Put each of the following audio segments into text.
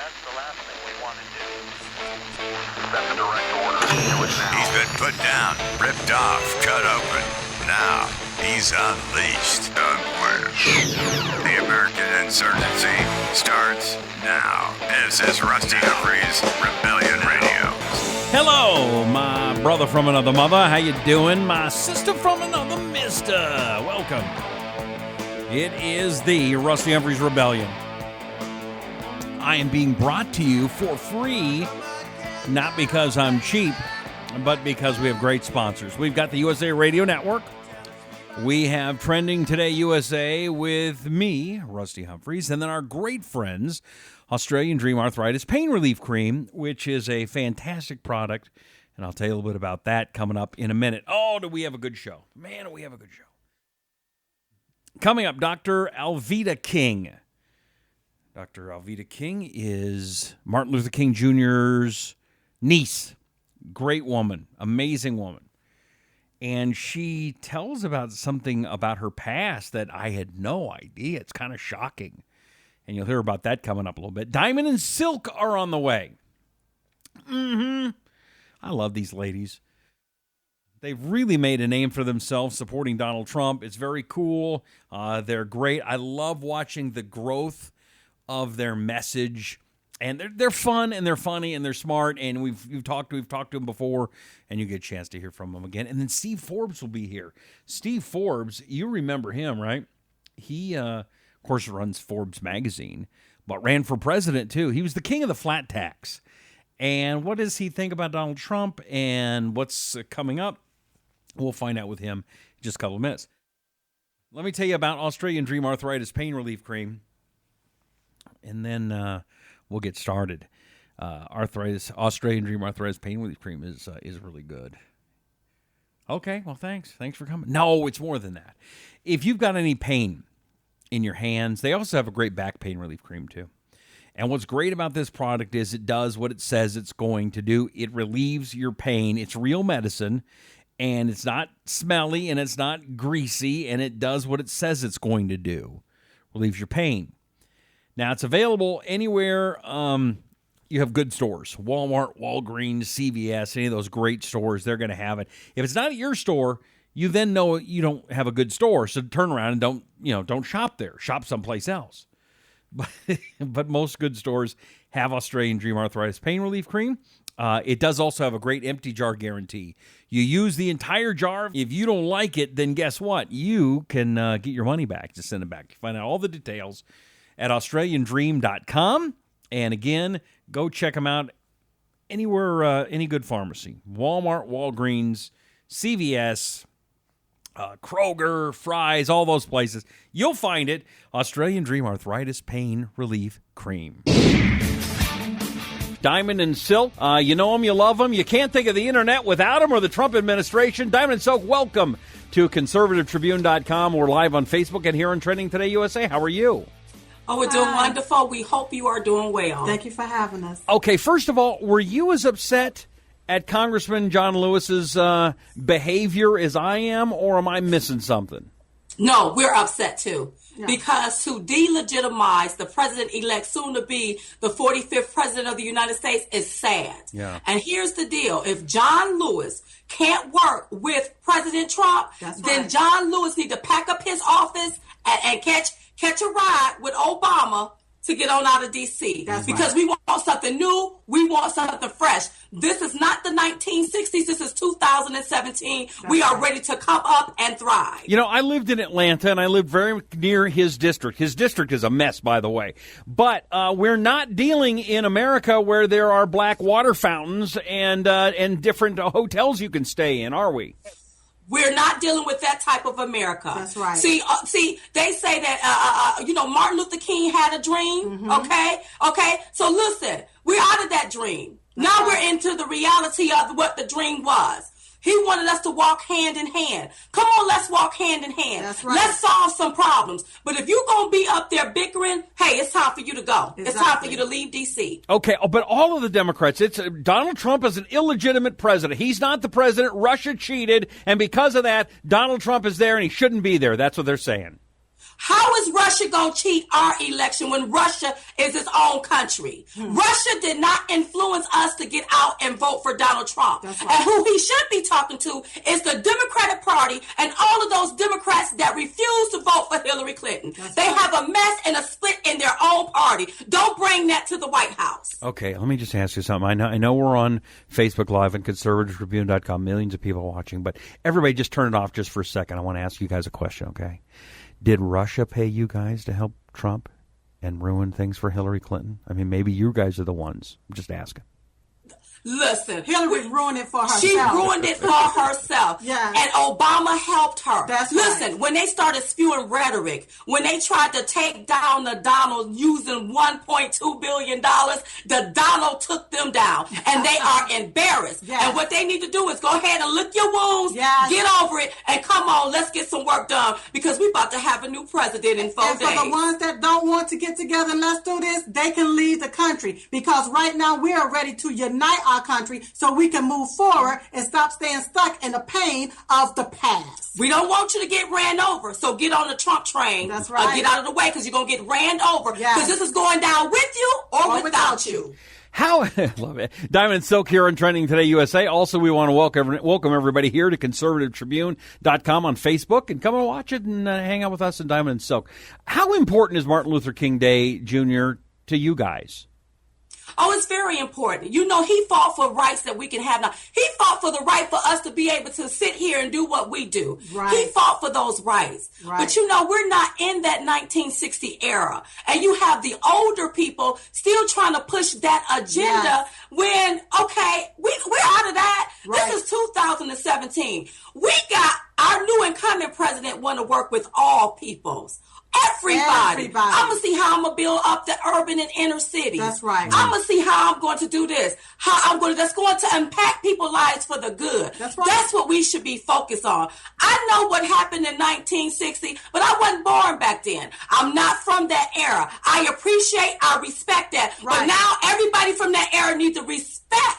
that's the last thing we want to do. That's a direct order. Do it now. He's been put down, ripped off, cut open. Now, he's unleashed. The American insurgency starts now. This is Rusty Humphries, Rebellion Radio. Hello, my brother from another mother. How you doing? My sister from another mister. Welcome. It is the Rusty Humphries Rebellion. I am being brought to you for free, not because I'm cheap, but because we have great sponsors. We've got the USA Radio Network. We have Trending Today USA with me, Rusty Humphries, and then our great friends, Australian Dream Arthritis Pain Relief Cream, which is a fantastic product, and I'll tell you a little bit about that coming up in a minute. Oh, do we have a good show? Man, do we have a good show. Coming up, Dr. Alveda King. Dr. Alveda King is Martin Luther King Jr.'s niece. Great woman, amazing woman. And she tells about something about her past that I had no idea. It's kind of shocking. And you'll hear about that coming up a little bit. Diamond and Silk are on the way. I love these ladies. They've really made a name for themselves supporting Donald Trump. It's very cool. They're great. I love watching the growth of their message. And they're fun, and they're funny, and they're smart, and we've talked to them before, and you get a chance to hear from them again. And then Steve Forbes will be here. Steve Forbes, you remember him, right? He, of course, runs Forbes magazine, but ran for president, too. He was the king of the flat tax. And what does he think about Donald Trump and what's coming up? We'll find out with him in just a couple of minutes. Let me tell you about Australian Dream Arthritis Pain Relief Cream, and then we'll get started. Australian Dream Arthritis Pain Relief Cream is really good. Okay, well, thanks. Thanks for coming. No, it's more than that. If you've got any pain in your hands, they also have a great back pain relief cream, too. And what's great about this product is it does what it says it's going to do. It relieves your pain. It's real medicine, and it's not smelly, and it's not greasy, and it does what it says it's going to do. Relieves your pain. Now, it's available anywhere you have good stores. Walmart, Walgreens, CVS, any of those great stores, they're going to have it. If it's not at your store, you then know you don't have a good store. So turn around and don't shop there. Shop someplace else. But most good stores have Australian Dream Arthritis Pain Relief Cream. It does also have a great empty jar guarantee. You use the entire jar. If you don't like it, then guess what? You can get your money back. Just send it back. You find out all the details at AustralianDream.com. And again, go check them out anywhere, any good pharmacy. Walmart, Walgreens, CVS, Kroger, Fry's, all those places. You'll find it. Australian Dream Arthritis Pain Relief Cream. Diamond and Silk, you know them, you love them. You can't think of the internet without them or the Trump administration. Diamond and Silk, welcome to ConservativeTribune.com. We're live on Facebook and here on Trending Today USA. How are you? Oh, we're doing wonderful. We hope you are doing well. Thank you for having us. Okay, first of all, were you as upset at Congressman John Lewis's behavior as I am, or am I missing something? No, we're upset too. Yeah. Because to delegitimize the president-elect, soon to be the 45th president of the United States, is sad. Yeah. And here's the deal. If John Lewis can't work with President Trump, then John Lewis need to pack up his office and catch a ride with Obama to get on out of D.C. Because we want something new. We want something fresh. This is not the 1960s. This is 2017. We are ready to come up and thrive. You know, I lived in Atlanta, and I lived very near his district. His district is a mess, by the way. But we're not dealing in America where there are black water fountains and different hotels you can stay in, are we? We're not dealing with that type of America. That's right. See, they say that, Martin Luther King had a dream, okay? So listen, we're out of that dream. Now we're into the reality of what the dream was. He wanted us to walk hand in hand. Come on, let's walk hand in hand. That's right. Let's solve some problems. But if you're going to be up there bickering, hey, it's time for you to go. Exactly. It's time for you to leave D.C. Okay, but all of the Democrats, it's Donald Trump is an illegitimate president. He's not the president. Russia cheated, and because of that, Donald Trump is there, and he shouldn't be there. That's what they're saying. How is Russia going to cheat our election when Russia is its own country? Russia did not influence us to get out and vote for Donald Trump. That's right. And who he should be talking to is the Democratic Party and all of those Democrats that refuse to vote for Hillary Clinton. They have a mess and a split in their own party. Don't bring that to the White House. Okay, let me just ask you something. I know we're on Facebook Live and conservativetribune.com, millions of people watching, but everybody just turn it off just for a second. I want to ask you guys a question, okay? Did Russia pay you guys to help Trump and ruin things for Hillary Clinton? I mean, maybe you guys are the ones. I'm just asking. Listen, Hillary ruined it for herself. She ruined it for herself. Yeah. And Obama helped her. That's Listen, right. when they started spewing rhetoric, when they tried to take down the Donald using $1.2 billion, the Donald took them down. And they are embarrassed. Yes. And what they need to do is go ahead and lick your wounds, Yes. get over it, and come on, let's get some work done because we're about to have a new president in 4 And days. for the ones that don't want to get together and let's do this, they can leave the country because right now we are ready to unite our country so we can move forward and stop staying stuck in the pain of the past. We don't want you to get ran over, so get on the Trump train. That's right. Get out of the way because you're going to get ran over because Yes. this is going down with you or without you. How love it. Diamond and Silk here on Trending Today USA. Also, we want to welcome everybody here to conservativetribune.com on Facebook and come and watch it and hang out with us in Diamond and Silk. How important is Martin Luther King Day Jr. to you guys? Oh, it's very important. You know, he fought for rights that we can have now. He fought for the right for us to be able to sit here and do what we do. Right. He fought for those rights. Right. But you know, we're not in that 1960 era. And you have the older people still trying to push that agenda Yes. when, okay, we're out of that. Right. This is 2017. We got our new incumbent president want to work with all peoples. Everybody. I'm going to see how I'm going to build up the urban and inner cities. That's right. I'm going to see how I'm going to do this. That's going to impact people's lives for the good. That's right. That's what we should be focused on. I know what happened in 1960, but I wasn't born back then. I'm not from that era. I respect that. Right. But now everybody from that era needs to respect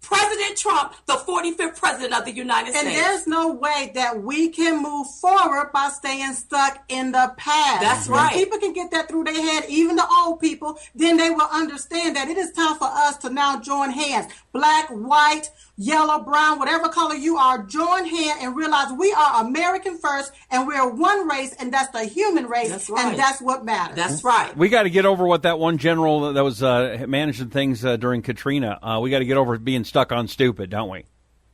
President Trump, the 45th president of the United States. And there's no way that we can move forward by staying stuck in the past. That's When right. people can get that through their head, even the old people, then they will understand that it is time for us to now join hands. Black, white, yellow, brown, whatever color you are, join hands and realize we are American first and we're one race, and that's the human race. That's right. And that's what matters. That's right. We got to get over what that one general that was managing things during Katrina. We got to get over being stuck on stupid, don't we?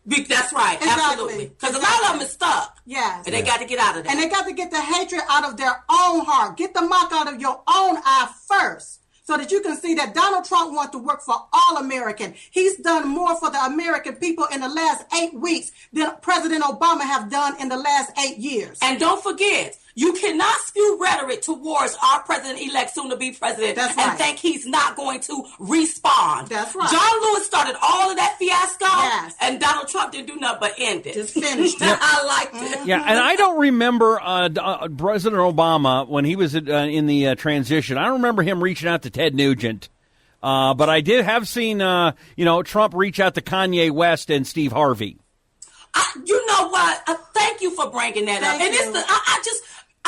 That's right. Exactly. Absolutely. Because a lot of them is stuck. Yes. And they got to get out of that. And they got to get the hatred out of their own heart. Get the muck out of your own eye first, so that you can see that Donald Trump wants to work for all American. He's done more for the American people in the last 8 weeks than President Obama have done in the last 8 years. And don't forget, you cannot spew rhetoric towards our president-elect, soon-to-be president, That's and right. think he's not going to respond. That's right. John Lewis started all of that fiasco, Yes. and Donald Trump didn't do nothing but end it. Just finished it. I liked it. Yeah, and I don't remember President Obama when he was in the transition. I don't remember him reaching out to Ted Nugent, but I did have seen Trump reach out to Kanye West and Steve Harvey. You know what? Thank you for bringing that up. Thank And you.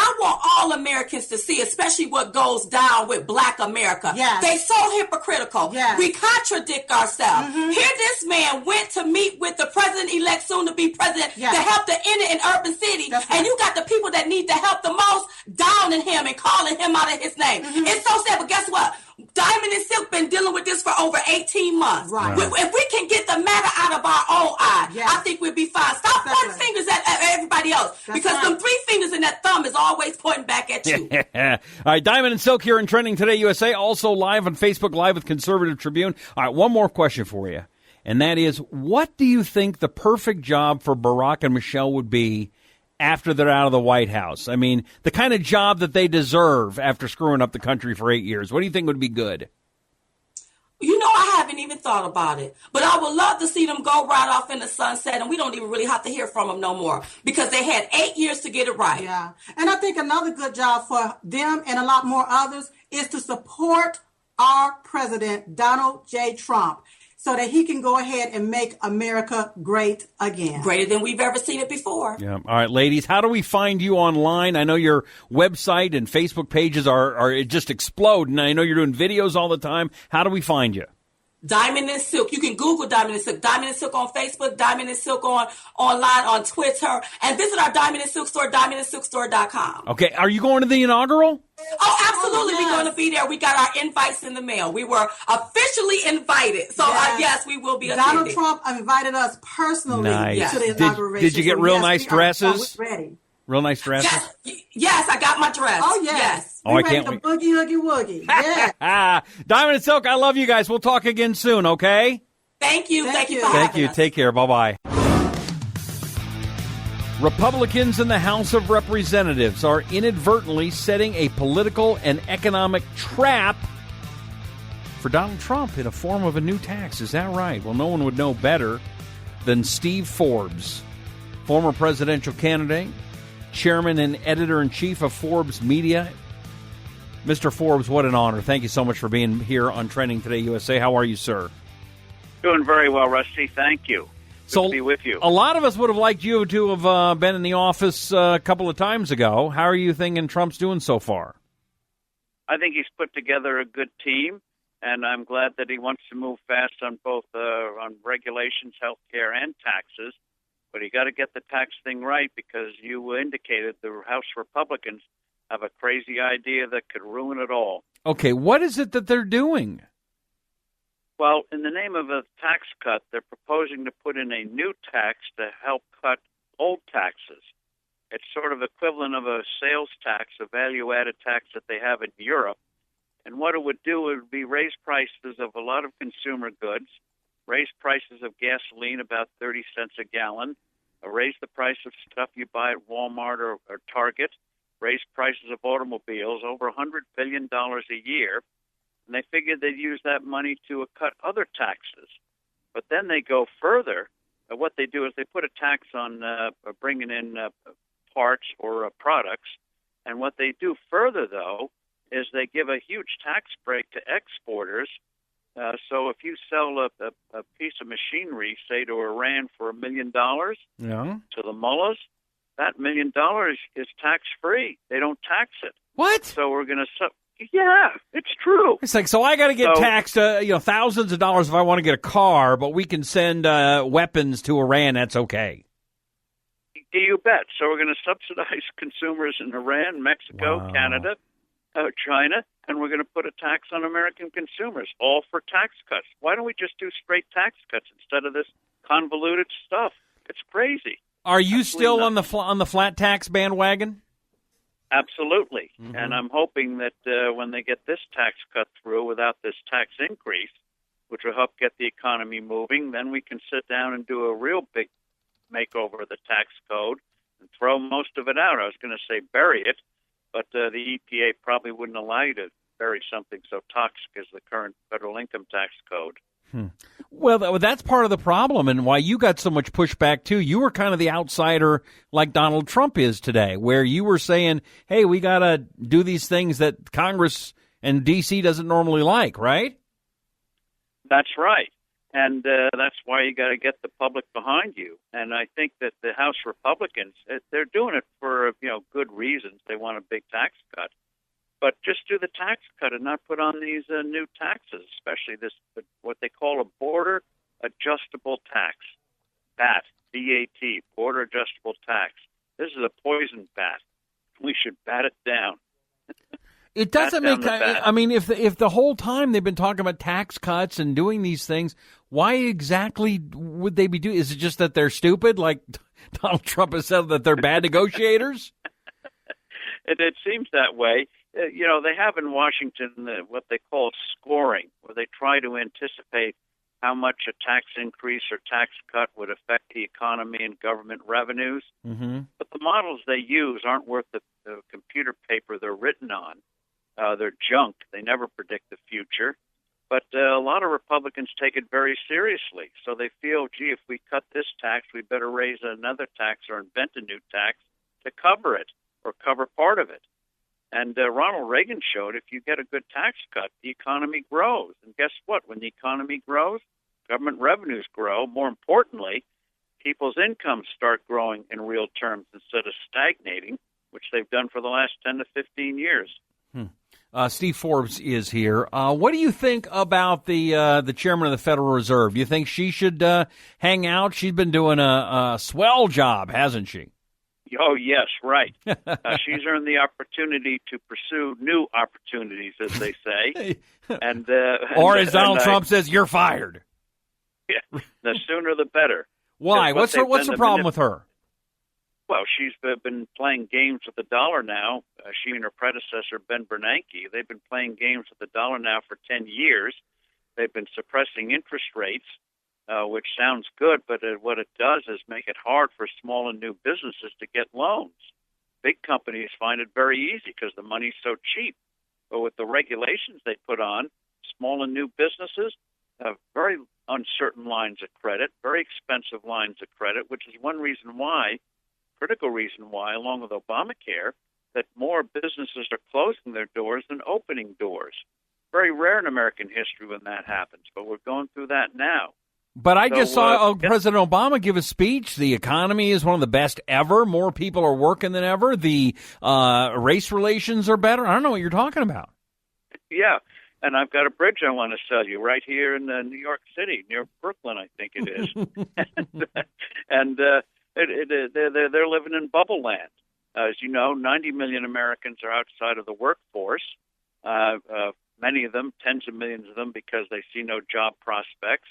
I want all Americans to see, especially what goes down with Black America. Yes. They so hypocritical. Yes. We contradict ourselves. Here this man went to meet with the president-elect, soon-to-be president, Yes. to help the inner and urban city. That's And right. you got the people that need the help the most downing him and calling him out of his name. It's so sad, but guess what? Diamond and Silk been dealing with this for over 18 months. Right. If we can get the matter out of our own eye, Yes. I think we'll be fine. Stop Exactly. pointing fingers at everybody else. That's because right. them 3 fingers in that thumb is always pointing back at you. All right, Diamond and Silk here in Trending Today USA, also live on Facebook Live with Conservative Tribune. All right, one more question for you, and that is, what do you think the perfect job for Barack and Michelle would be after they're out of the White House? I mean, the kind of job that they deserve after screwing up the country for 8 years. What do you think would be good? You know, I haven't even thought about it. But I would love to see them go right off in the sunset, and we don't even really have to hear from them no more because they had 8 years to get it right. Yeah. And I think another good job for them and a lot more others is to support our president, Donald J. Trump. so that he can go ahead and make America great again. Greater than we've ever seen it before. Yeah. All right, ladies, how do we find you online? I know your website and Facebook pages are just exploding. I know you're doing videos all the time. How do we find you? Diamond and Silk. You can Google Diamond and Silk. Diamond and Silk on Facebook, Diamond and Silk online on Twitter, and visit our Diamond and Silk store, diamondandsilkstore.com. Okay, are you going to the inaugural? Oh, absolutely. Oh, yes. We're going to be there. We got our invites in the mail. We were officially invited. So, yes, we will be attending. Donald Trump invited us personally Nice. to the Did- inauguration. did you get So, real yes, nice we are dresses? ready. Real nice dresses? Yes, I got my dress. Oh, yes. Oh, We I ready can't to wait. boogie, hoogie, woogie. Yeah. Diamond and Silk, I love you guys. We'll talk again soon, okay? Thank you. Thank you for Thank having you. us. Take care. Bye-bye. Republicans in the House of Representatives are inadvertently setting a political and economic trap for Donald Trump in a form of a new tax. Is that right? Well, no one would know better than Steve Forbes, former presidential candidate, chairman and editor-in-chief of Forbes Media. Mr. Forbes, what an honor. Thank you so much for being here on Trending Today USA. How are you, sir? Doing very well, Rusty. Thank you. Good to be with you. A lot of us would have liked you to have been in the office a couple of times ago. How are you thinking Trump's doing so far? I think he's put together a good team, and I'm glad that he wants to move fast on both on regulations, health care, and taxes. But he got to get the tax thing right, because you indicated the House Republicans have a crazy idea that could ruin it all. Okay, what is it that they're doing? Well, in the name of a tax cut, they're proposing to put in a new tax to help cut old taxes. It's sort of equivalent of a sales tax, a value-added tax that they have in Europe. And what it would do would be raise prices of a lot of consumer goods, raise prices of gasoline about 30 cents a gallon, raise the price of stuff you buy at Walmart or Target, raise prices of automobiles over $100 billion a year. And they figured they'd use that money to cut other taxes. But then they go further. What they do is they put a tax on bringing in parts or products. And what they do further, though, is they give a huge tax break to exporters. So if you sell a piece of machinery, say to Iran for $1 million to the mullahs, that $1 million is tax-free. They don't tax it. What? So we're going to... Yeah, it's true. It's like, so I got to get taxed, thousands of dollars if I want to get a car, but we can send weapons to Iran. That's okay. You bet. So we're going to subsidize consumers in Iran, Mexico, Canada, China, and we're going to put a tax on American consumers, all for tax cuts. Why don't we just do straight tax cuts instead of this convoluted stuff? It's crazy. Are you still on the flat tax bandwagon? Absolutely. Mm-hmm. And I'm hoping that when they get this tax cut through without this tax increase, which will help get the economy moving, then we can sit down and do a real big makeover of the tax code and throw most of it out. I was going to say bury it, but the EPA probably wouldn't allow you to bury something so toxic as the current federal income tax code. Well, that's part of the problem, and why you got so much pushback, too. You were kind of the outsider like Donald Trump is today, where you were saying, hey, we got to do these things that Congress and D.C. doesn't normally like, right? That's right. And that's why you got to get the public behind you. And I think that the House Republicans, they're doing it for good reasons. They want a big tax cut. But just do the tax cut and not put on these new taxes, especially this what they call a border adjustable tax. BAT, B-A-T, border adjustable tax. This is a poison bat. We should bat it down. It doesn't make. I mean, if the whole time they've been talking about tax cuts and doing these things, why exactly would they be doing? Is it just that they're stupid, like Donald Trump has said that they're bad negotiators? It seems that way. They have in Washington what they call scoring, where they try to anticipate how much a tax increase or tax cut would affect the economy and government revenues. Mm-hmm. But the models they use aren't worth the computer paper they're written on. They're junk. They never predict the future. But a lot of Republicans take it very seriously. So they feel, gee, if we cut this tax, we better raise another tax or invent a new tax to cover it or cover part of it. And Ronald Reagan showed if you get a good tax cut, the economy grows. And guess what? When the economy grows, government revenues grow. More importantly, people's incomes start growing in real terms instead of stagnating, which they've done for the last 10 to 15 years. Steve Forbes is here. What do you think about the chairman of the Federal Reserve? You think she should hang out? She's been doing a swell job, hasn't she? Oh, yes, right. She's earned the opportunity to pursue new opportunities, as they say. Or as Donald Trump says, you're fired. Yeah, the sooner the better. Why? What's the problem with her? Well, she's been playing games with the dollar now. She and her predecessor, Ben Bernanke, they've been playing games with the dollar now for 10 years. They've been suppressing interest rates, which sounds good, but what it does is make it hard for small and new businesses to get loans. Big companies find it very easy because the money's so cheap. But with the regulations they put on, small and new businesses have very uncertain lines of credit, very expensive lines of credit, which is one reason why, critical reason why, along with Obamacare, that more businesses are closing their doors than opening doors. Very rare in American history when that happens, but we're going through that now. But I just saw President Obama give a speech. The economy is one of the best ever. More people are working than ever. The race relations are better. I don't know what you're talking about. Yeah, and I've got a bridge I want to sell you right here in New York City, near Brooklyn, I think it is. and they're living in bubble land. As you know, 90 million Americans are outside of the workforce. Many of them, tens of millions of them, because they see no job prospects.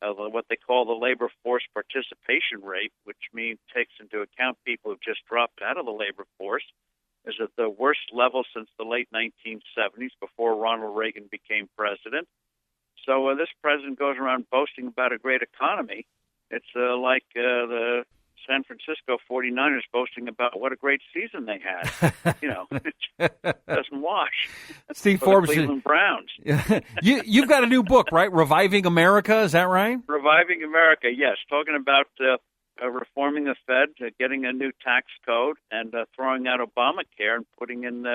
What they call the labor force participation rate, which means takes into account people who've just dropped out of the labor force, is at the worst level since the late 1970s, before Ronald Reagan became president. So this president goes around boasting about a great economy. It's like the San Francisco 49ers boasting about what a great season they had. It doesn't wash. Steve Forbes, Cleveland Browns. You've got a new book, right? Reviving America, is that right? Reviving America, yes. Talking about reforming the Fed, getting a new tax code, and throwing out Obamacare and putting in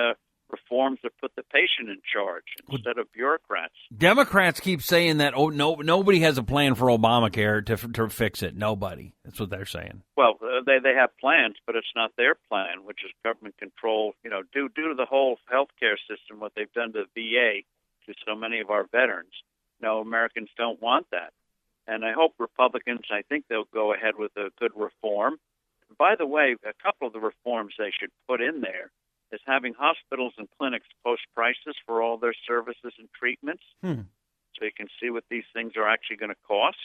reforms that put the patient in charge instead of bureaucrats. Democrats keep saying that nobody has a plan for Obamacare to fix it. Nobody. That's what they're saying. Well, they have plans, but it's not their plan, which is government control. Due to the whole healthcare system, what they've done to the VA, to so many of our veterans. No, Americans don't want that. And I hope Republicans, I think they'll go ahead with a good reform. By the way, a couple of the reforms they should put in there is having hospitals and clinics post prices for all their services and treatments, so you can see what these things are actually going to cost,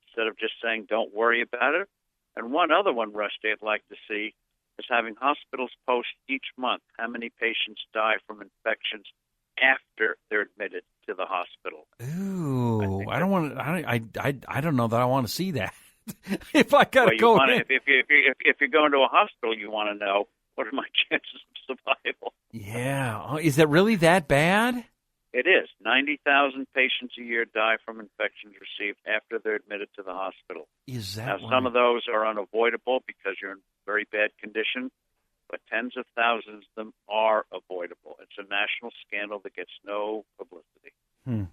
instead of just saying, don't worry about it. And one other one, Rusty, I'd like to see is having hospitals post each month how many patients die from infections after they're admitted to the hospital. Ooh, I don't know that I want to see that. If I got to go in. If you're going to a hospital, you want to know, what are my chances of survival? Yeah. Is that really that bad? It is. 90,000 patients a year die from infections received after they're admitted to the hospital. Is that now, right? Some of those are unavoidable because you're in very bad condition, but tens of thousands of them are avoidable. It's a national scandal that gets no publicity.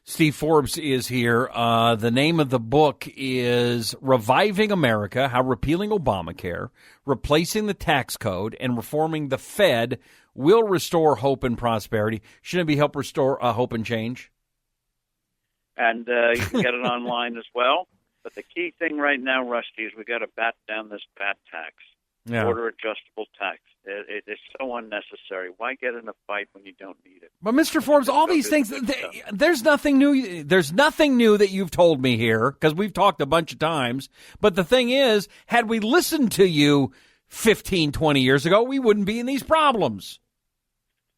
Steve Forbes is here. The name of the book is Reviving America, How Repealing Obamacare, Replacing the Tax Code, and Reforming the Fed Will Restore Hope and Prosperity. Shouldn't it be help restore hope and change? And you can get it online as well. But the key thing right now, Rusty, is we got to bat down this VAT tax, border adjustable tax. It is so unnecessary. Why get in a fight when you don't need it? But Mr. Forbes, all these things, there's nothing new. There's nothing new that you've told me here, because we've talked a bunch of times. But the thing is, had we listened to you 15, 20 years ago, we wouldn't be in these problems.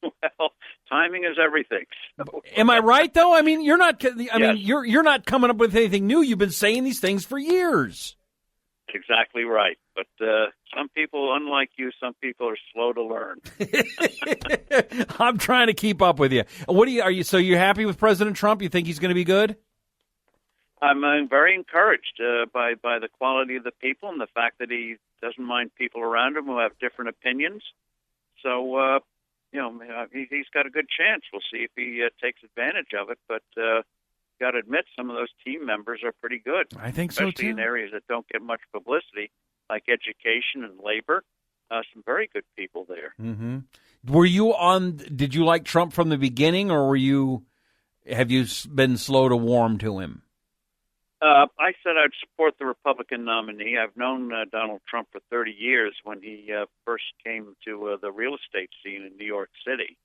Well, timing is everything. So. Am I right, though? I mean, you're not. You're not coming up with anything new. You've been saying these things for years. Exactly right. But some people, unlike you, some people are slow to learn. I'm trying to keep up with you. So you're happy with President Trump? You think he's going to be good? I'm very encouraged by the quality of the people and the fact that he doesn't mind people around him who have different opinions. So, he's got a good chance. We'll see if he takes advantage of it. But, got to admit, some of those team members are pretty good. I think so, especially too. in areas that don't get much publicity, like education and labor. Some very good people there. Mm-hmm. Did you like Trump from the beginning, or have you been slow to warm to him? I said I'd support the Republican nominee. I've known Donald Trump for 30 years when he first came to the real estate scene in New York City.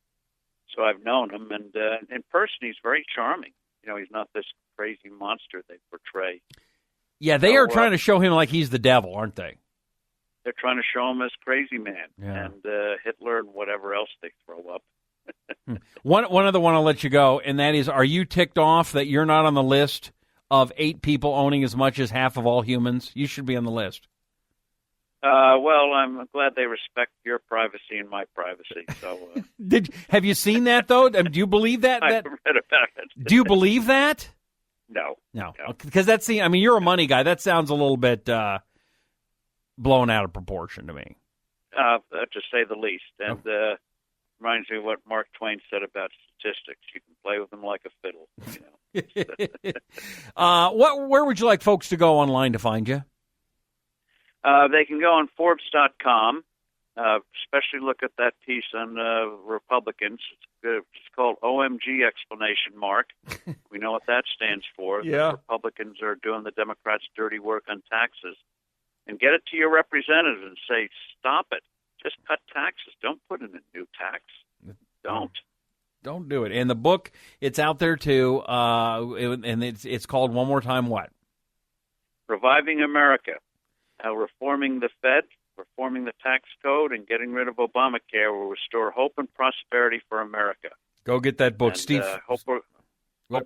So I've known him, and in person he's very charming. He's not this crazy monster they portray. Yeah, they are trying to show him like he's the devil, aren't they? They're trying to show him as crazy man Yeah. and Hitler and whatever else they throw up. One other one I'll let you go, and that is, are you ticked off that you're not on the list of 8 people owning as much as half of all humans? You should be on the list. Well, I'm glad they respect your privacy and my privacy. So, have you seen that though? Do you believe that? I've read about it. Do you believe that? No. Because you're a money guy. That sounds a little bit blown out of proportion to me. To say the least. And reminds me of what Mark Twain said about statistics. You can play with them like a fiddle. Where would you like folks to go online to find you? They can go on Forbes.com, especially look at that piece on Republicans. It's called OMG exclamation mark. We know what that stands for. Yeah. The Republicans are doing the Democrats' dirty work on taxes. And get it to your representatives and say, stop it. Just cut taxes. Don't put in a new tax. Don't do it. And the book, it's out there too, and it's called one more time what? Reviving America. How reforming the Fed, reforming the tax code, and getting rid of Obamacare will restore hope and prosperity for America. Go get that book, and, Steve. Hope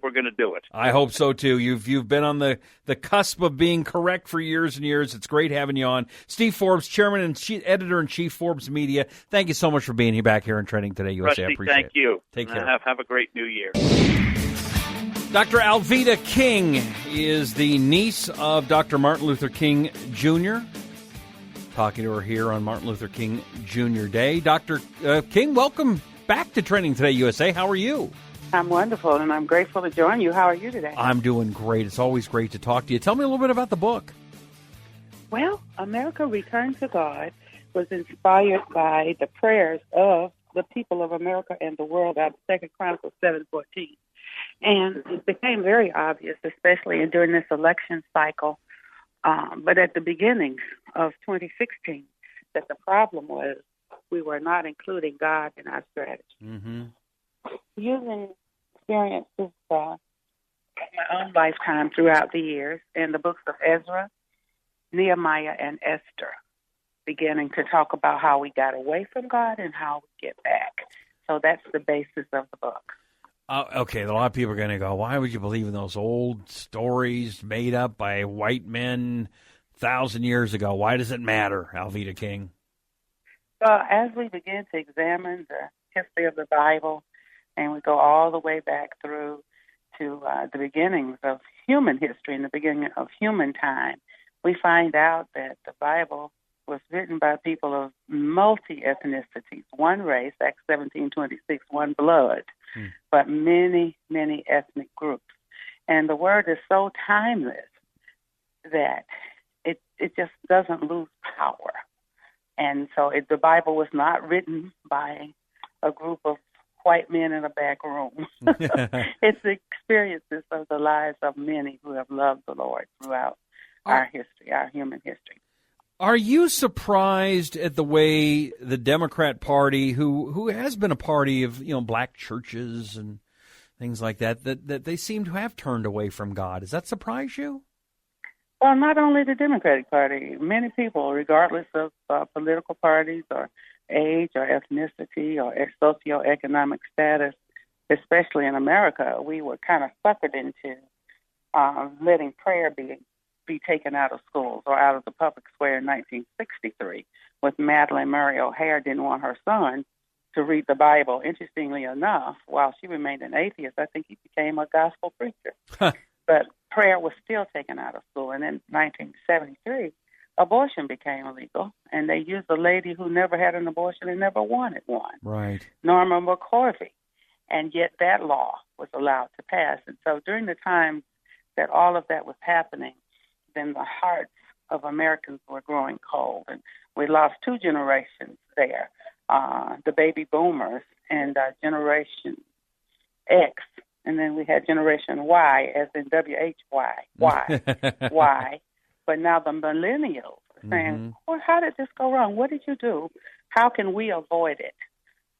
we're going to do it. I hope so too. You've been on the cusp of being correct for years and years. It's great having you on. Steve Forbes, Chairman and Editor-in-Chief, Forbes Media. Thank you so much for being here back here in Trending Today, USA. Rusty, I appreciate it. Thank you. Take care. Have a great New Year. Dr. Alveda King is the niece of Dr. Martin Luther King Jr. Talking to her here on Martin Luther King Jr. Day. Dr. King, welcome back to Trending Today, USA. How are you? I'm wonderful, and I'm grateful to join you. How are you today? I'm doing great. It's always great to talk to you. Tell me a little bit about the book. Well, America Return to God was inspired by the prayers of the people of America and the world out of 2 Chronicles 7:14. And it became very obvious, especially during this election cycle, but at the beginning of 2016, that the problem was we were not including God in our strategy. Mm-hmm. Using experiences of my own lifetime throughout the years in the books of Ezra, Nehemiah, and Esther, beginning to talk about how we got away from God and how we get back. So that's the basis of the book. Okay, a lot of people are going to go, why would you believe in those old stories made up by white men 1,000 years ago? Why does it matter, Alveda King? Well, as we begin to examine the history of the Bible, and we go all the way back through to the beginnings of human history and the beginning of human time, we find out that the Bible was written by people of multi-ethnicities, one race, Acts 17:26, one blood, but many, many ethnic groups. And the word is so timeless that it just doesn't lose power. And so the Bible was not written by a group of white men in a back room. It's the experiences of the lives of many who have loved the Lord throughout our history, our human history. Are you surprised at the way the Democrat Party, who has been a party of black churches and things like that they seem to have turned away from God? Does that surprise you? Well, not only the Democratic Party. Many people, regardless of political parties or age or ethnicity or socioeconomic status, especially in America, we were kind of suckered into letting prayer be taken out of schools or out of the public square in 1963 with Madalyn Murray O'Hair didn't want her son to read the Bible. Interestingly enough, while she remained an atheist, I think he became a gospel preacher. But prayer was still taken out of school. And in 1973, abortion became illegal, and they used a lady who never had an abortion and never wanted one, right? Norma McCorvey. and yet that law was allowed to pass. And so during the time that all of that was happening, then the hearts of Americans were growing cold, and we lost 2 generations there, the baby boomers and Generation X, and then we had Generation Y, as in W-H-Y, Y. But now the millennials are saying, well, how did this go wrong? What did you do? How can we avoid it?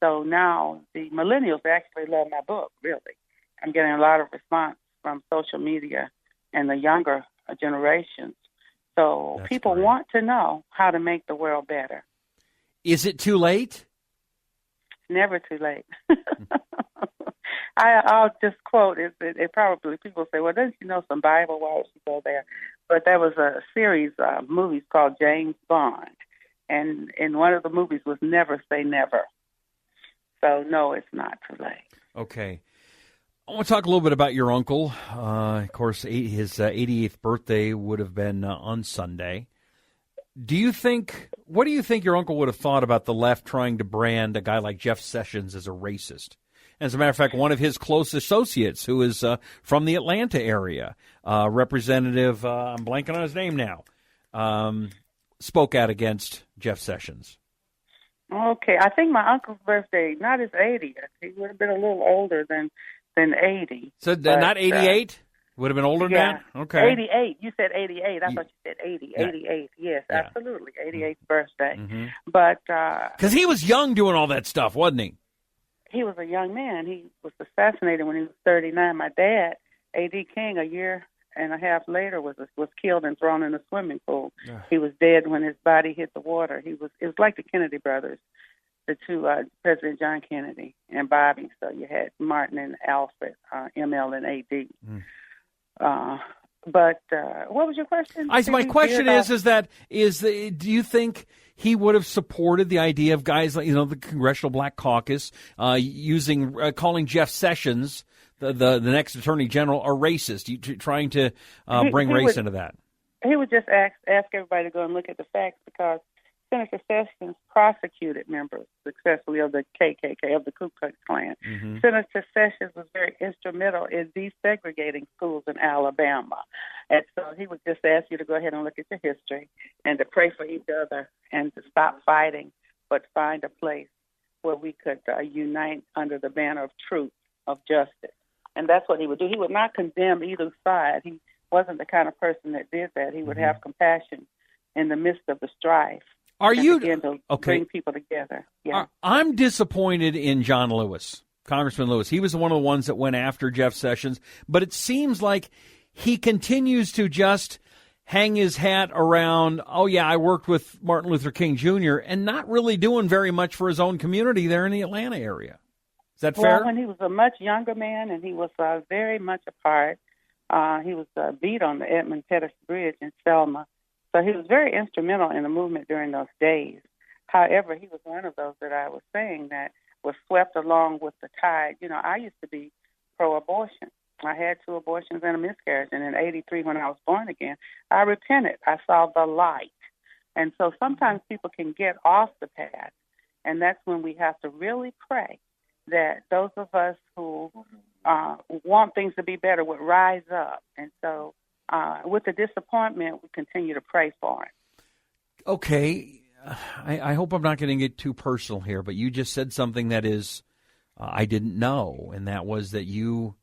So now the millennials actually love my book, really. I'm getting a lot of response from social media and the younger generations. So That's people great. want to know how to make the world better. Is it too late? Never too late. I'll just quote it. It probably, people say, well, doesn't she know some Bible? Why would she go there? But there was a series of movies called James Bond, and in one of the movies was Never Say Never. So, no, it's not too late. Okay. I want to talk a little bit about your uncle. Of course, his 88th birthday would have been on Sunday. What do you think your uncle would have thought about the left trying to brand a guy like Jeff Sessions as a racist? As a matter of fact, one of his close associates, who is from the Atlanta area, Representative, I'm blanking on his name now, spoke out against Jeff Sessions. Okay, I think my uncle's birthday, not his 80th. He would have been a little older than 80. So not 88? Would have been older than that? Okay. 88. You said 88. I thought you said 80. Yeah. 88. Yes, Yeah. absolutely. 88th birthday. Mm-hmm. But because he was young doing all that stuff, wasn't he? he was a young man. He was assassinated when he was 39. My dad, A.D. King, a year and a half later, was killed and thrown in a swimming pool. He was dead when his body hit the water. It was like the Kennedy brothers, the two, President John Kennedy and Bobby. So you had Martin and Alfred, ML and A.D. But what was your question? My question do you think he would have supported the idea of guys like, the Congressional Black Caucus calling Jeff Sessions, the next Attorney General, a racist, trying to bring race into that? He would just ask everybody to go and look at the facts, because Senator Sessions prosecuted members successfully of the KKK, of the Ku Klux Klan. Mm-hmm. Senator Sessions was very instrumental in desegregating schools in Alabama. And so he would just ask you to go ahead and look at your history and to pray for each other and to stop fighting, but find a place where we could unite under the banner of truth, of justice. And that's what he would do. He would not condemn either side. He wasn't the kind of person that did that. He would have compassion in the midst of the strife. Bring people together. Yeah. I'm disappointed in John Lewis, Congressman Lewis. He was one of the ones that went after Jeff Sessions, but it seems like he continues to just hang his hat around, I worked with Martin Luther King Jr., and not really doing very much for his own community there in the Atlanta area. Is that fair? Well, when he was a much younger man and he was very much apart, he was beat on the Edmund Pettus Bridge in Selma. So he was very instrumental in the movement during those days. However, he was one of those that I was saying that was swept along with the tide. I used to be pro-abortion. I had 2 abortions and a miscarriage. And in 83, when I was born again, I repented. I saw the light. And so sometimes people can get off the path, and that's when we have to really pray that those of us who want things to be better would rise up. And so with the disappointment, we continue to pray for it. Okay. I hope I'm not going to get too personal here, but you just said something that is I didn't know, and that was that you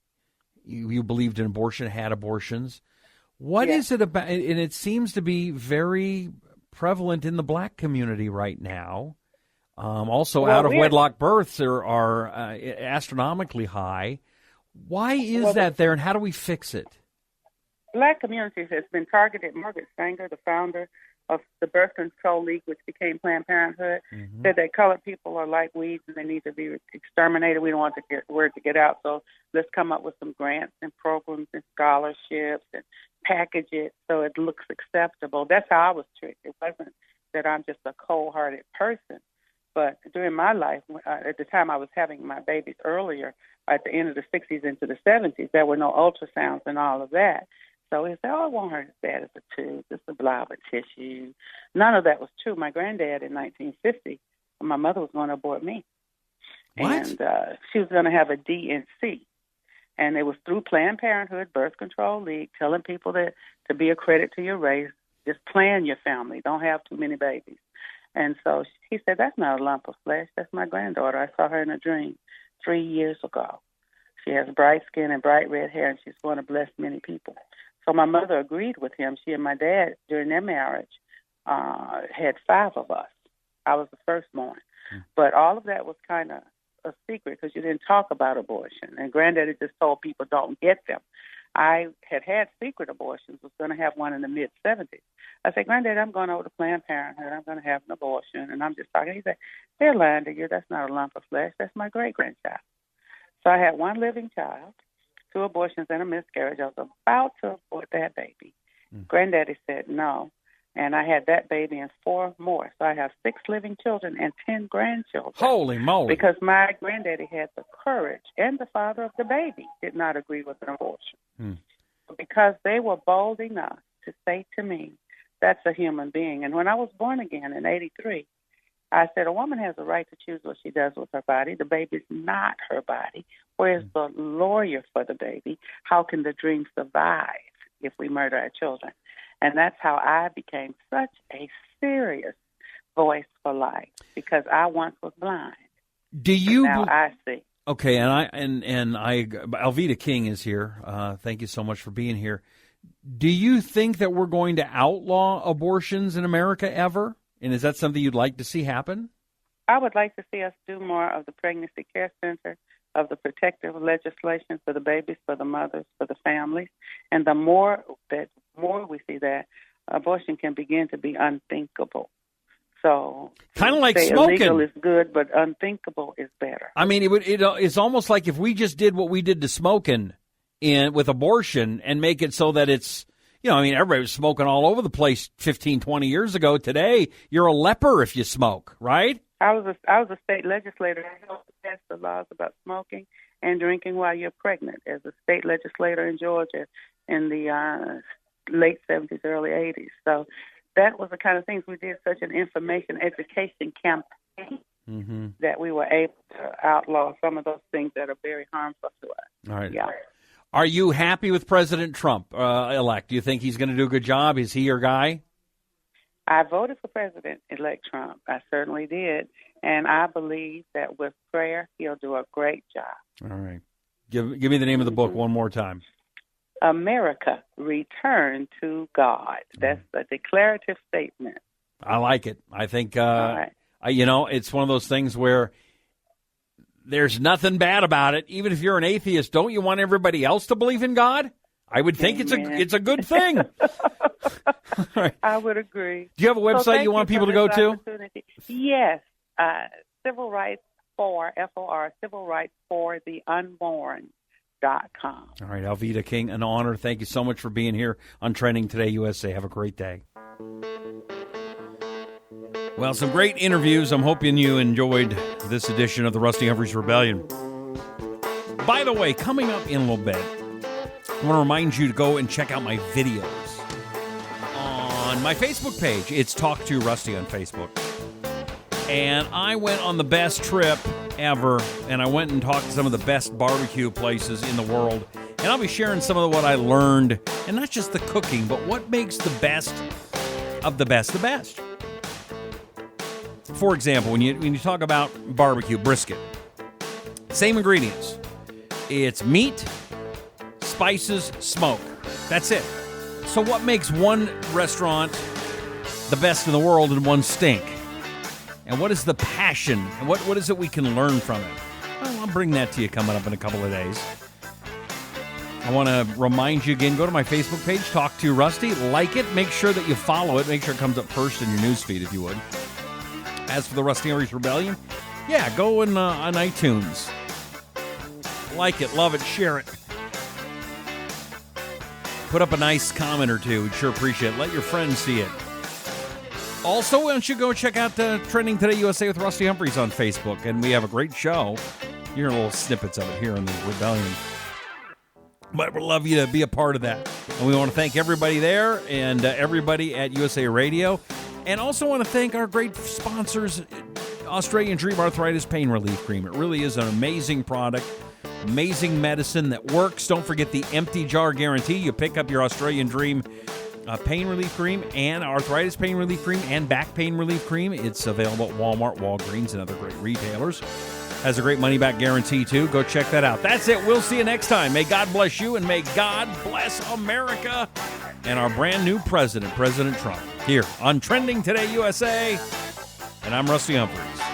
believed in abortion, had abortions. What is it about? And it seems to be very prevalent in the black community right now. Also, out-of-wedlock births are astronomically high. Why is that there, and how do we fix it? Black communities has been targeted. Margaret Sanger, the founder of the Birth Control League, which became Planned Parenthood, said that colored people are like weeds and they need to be exterminated. We don't want the word to get out, so let's come up with some grants and programs and scholarships and package it so it looks acceptable. That's how I was treated. It wasn't that I'm just a cold-hearted person. But during my life, at the time I was having my babies earlier, at the end of the 60s into the 70s, there were no ultrasounds and all of that. So he said, it won't hurt as bad as a tooth, just a blob of tissue. None of that was true. My granddad in 1950, my mother was going to abort me. And she was going to have a DNC. And it was through Planned Parenthood, Birth Control League, telling people that to be a credit to your race, just plan your family. Don't have too many babies. And so he said, that's not a lump of flesh. That's my granddaughter. I saw her in a dream 3 years ago. She has bright skin and bright red hair, and she's going to bless many people. So my mother agreed with him. She and my dad, during their marriage, had 5 of us. I was the firstborn. But all of that was kind of a secret because you didn't talk about abortion. And Granddaddy just told people don't get them. I had secret abortions, was going to have one in the mid-'70s. I said, Granddaddy, I'm going over to Planned Parenthood. I'm going to have an abortion. And I'm just talking. He said, they're lying to you. That's not a lump of flesh. That's my great-grandchild. So I had 1 living child, 2 abortions, and a miscarriage. I was about to abort that baby. Granddaddy said no. And I had that baby and 4 more. So I have 6 living children and 10 grandchildren. Holy moly. Because my granddaddy had the courage, and the father of the baby did not agree with an abortion. Because they were bold enough to say to me, that's a human being. And when I was born again in 83, I said, a woman has a right to choose what she does with her body. The baby's not her body. Where's the lawyer for the baby? How can the dream survive if we murder our children? And that's how I became such a serious voice for life, because I once was blind. Do you now I see. Okay, and I Alveda King is here. Thank you so much for being here. Do you think that we're going to outlaw abortions in America ever? And is that something you'd like to see happen? I would like to see us do more of the pregnancy care center, of the protective legislation for the babies, for the mothers, for the families. And the more we see that, abortion can begin to be unthinkable. So kind of like smoking. Illegal is good, but unthinkable is better. I mean, it's almost like if we just did what we did to smoking with abortion and make it so that it's, everybody was smoking all over the place 15, 20 years ago. Today, you're a leper if you smoke, right? I was a state legislator. I helped pass the laws about smoking and drinking while you're pregnant as a state legislator in Georgia in the late 70s, early 80s. So that was the kind of things we did, such an information education campaign that we were able to outlaw some of those things that are very harmful to us. All right. Yeah. Are you happy with President Trump elect? Do you think he's going to do a good job? Is he your guy? I voted for President-elect Trump. I certainly did. And I believe that with prayer, he'll do a great job. All right. Give me the name of the book one more time. America, Return to God. That's a declarative statement. I like it. I think, it's one of those things where there's nothing bad about it. Even if you're an atheist, don't you want everybody else to believe in God? I would think it's a good thing. Right. I would agree. Do you have a website you want people to go to? Yes. Civil Rights for, F-O-R, Civil Rights for the Unborn.com. All right, Alveda King, an honor. Thank you so much for being here on Trending Today USA. Have a great day. Well, some great interviews. I'm hoping you enjoyed this edition of the Rusty Humphries Rebellion. By the way, coming up in a little bit, I want to remind you to go and check out my videos on my Facebook page. It's Talk to Rusty on Facebook. And I went on the best trip ever, and I went and talked to some of the best barbecue places in the world. And I'll be sharing some of what I learned, and not just the cooking, but what makes the best of the best the best. For example, when you talk about barbecue, brisket, same ingredients. It's meat, spices, smoke. That's it. So what makes one restaurant the best in the world and one stink? And what is the passion? And what is it we can learn from it? Well, I'll bring that to you coming up in a couple of days. I want to remind you again, go to my Facebook page, Talk to Rusty, like it, make sure that you follow it, make sure it comes up first in your newsfeed if you would. As for the Rusty Humphries Rebellion, yeah, go on iTunes. Like it, love it, share it. Put up a nice comment or two. We'd sure appreciate it. Let your friends see it. Also, why don't you go check out Trending Today USA with Rusty Humphries on Facebook. And we have a great show. You're little snippets of it here in the Rebellion. But we'd love you to be a part of that. And we want to thank everybody there and everybody at USA Radio. And also want to thank our great sponsors, Australian Dream Arthritis Pain Relief Cream. It really is an amazing product, amazing medicine that works. Don't forget the empty jar guarantee. You pick up your Australian Dream pain relief cream and arthritis pain relief cream and back pain relief cream. It's available at Walmart, Walgreens, and other great retailers. Has a great money-back guarantee, too. Go check that out. That's it. We'll see you next time. May God bless you, and may God bless America and our brand new president, President Trump, here on Trending Today USA. And I'm Rusty Humphries.